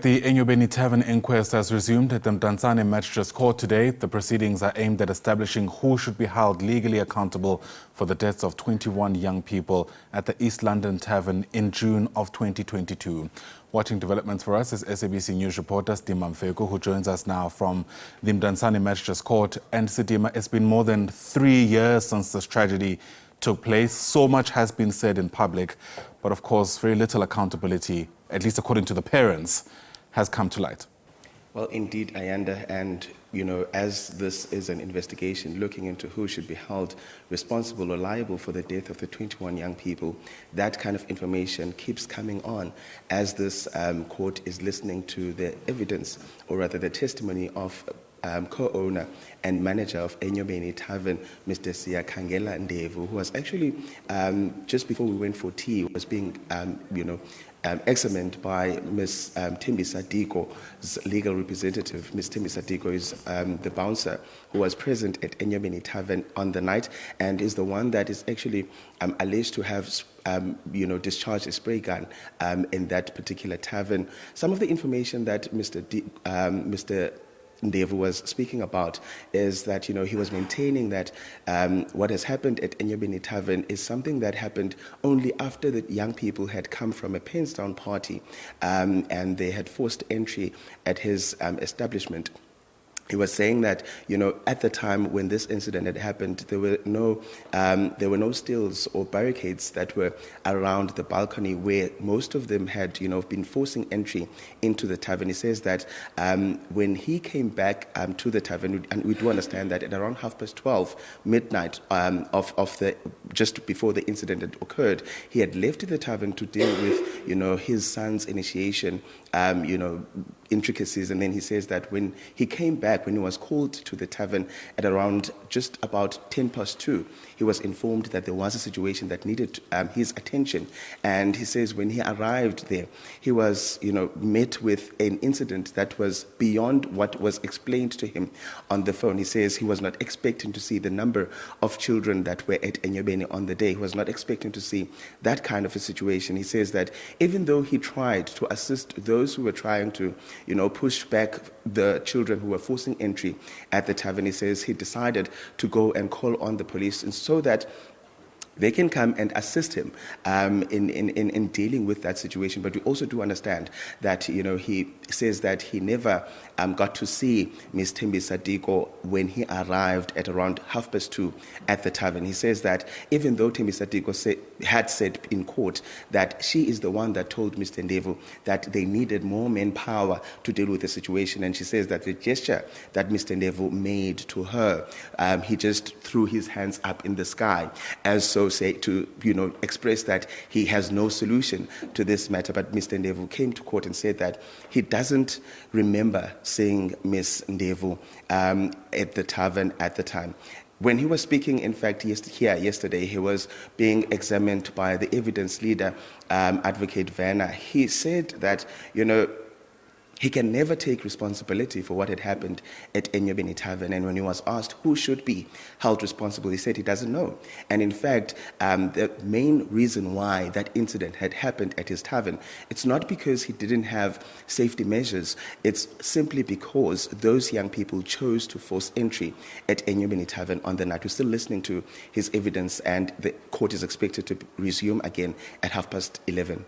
The Enyobeni Tavern Inquest has resumed at the Mdantsane Magistrates Court today. The proceedings are aimed at establishing who should be held legally accountable for the deaths of 21 young people at the East London Tavern in June of 2022. Watching developments for us is SABC News reporter Sidima Mfeku, who joins us now from the Mdantsane Magistrates Court. And Sidima, it's been more than 3 years since this tragedy took place. So much has been said in public, but of course, very little accountability, at least according to the parents, has come to light. Well, indeed, Ayanda, and as this is an investigation looking into who should be held responsible or liable for the death of the 21 young people, that kind of information keeps coming on as this court is listening to the evidence, or rather the testimony of co-owner and manager of Enyobeni Tavern, Mr. Kangela Ndevu, who was actually, just before we went for tea, was being, examined by Ms. Thembi Sadiko's legal representative. Ms. Thembi Sadiko is the bouncer who was present at Enyobeni Tavern on the night and is the one that is actually alleged to have discharged a spray gun in that particular tavern. Some of the information that Mr. Ndevu was speaking about is that, he was maintaining that what has happened at Enyobeni Tavern is something that happened only after the young people had come from a Penstown party and they had forced entry at his establishment. He was saying that, at the time when this incident had happened, there were no stills or barricades that were around the balcony where most of them had, been forcing entry into the tavern. He says that when he came back to the tavern, and we do understand that at around 12:30 midnight just before the incident had occurred, he had left the tavern to deal with, his son's initiation, intricacies, and then he says that when he came back, when he was called to the tavern at around just about 2:10, he was informed that there was a situation that needed his attention. And he says when he arrived there, he was, met with an incident that was beyond what was explained to him on the phone. He says he was not expecting to see the number of children that were at Enyobeni on the day. He was not expecting to see that kind of a situation. He says that even though he tried to assist those who were trying to, push back the children who were forcing entry at the tavern, he says he decided to go and call on the police, and so that they can come and assist him in dealing with that situation. But we also do understand that, he says that he never got to see Ms. Thembi Sadiko when he arrived at around 2:30 at the tavern. He says that even though Thembi Sadiko had said in court that she is the one that told Mr. Ndevu that they needed more manpower to deal with the situation, and she says that the gesture that Mr. Ndevu made to her, he just threw his hands up in the sky, as so say to express that he has no solution to this matter. But Mr. Ndevu came to court and said that he doesn't remember seeing Ms. Ndevu at the tavern at the time. When he was speaking, in fact, yesterday, he was being examined by the evidence leader, Advocate Vanna. He said that, he can never take responsibility for what had happened at Enyobeni Tavern. And when he was asked who should be held responsible, he said he doesn't know. And in fact, the main reason why that incident had happened at his tavern, it's not because he didn't have safety measures. It's simply because those young people chose to force entry at Enyobeni Tavern on the night. We're still listening to his evidence, and the court is expected to resume again at 11:30.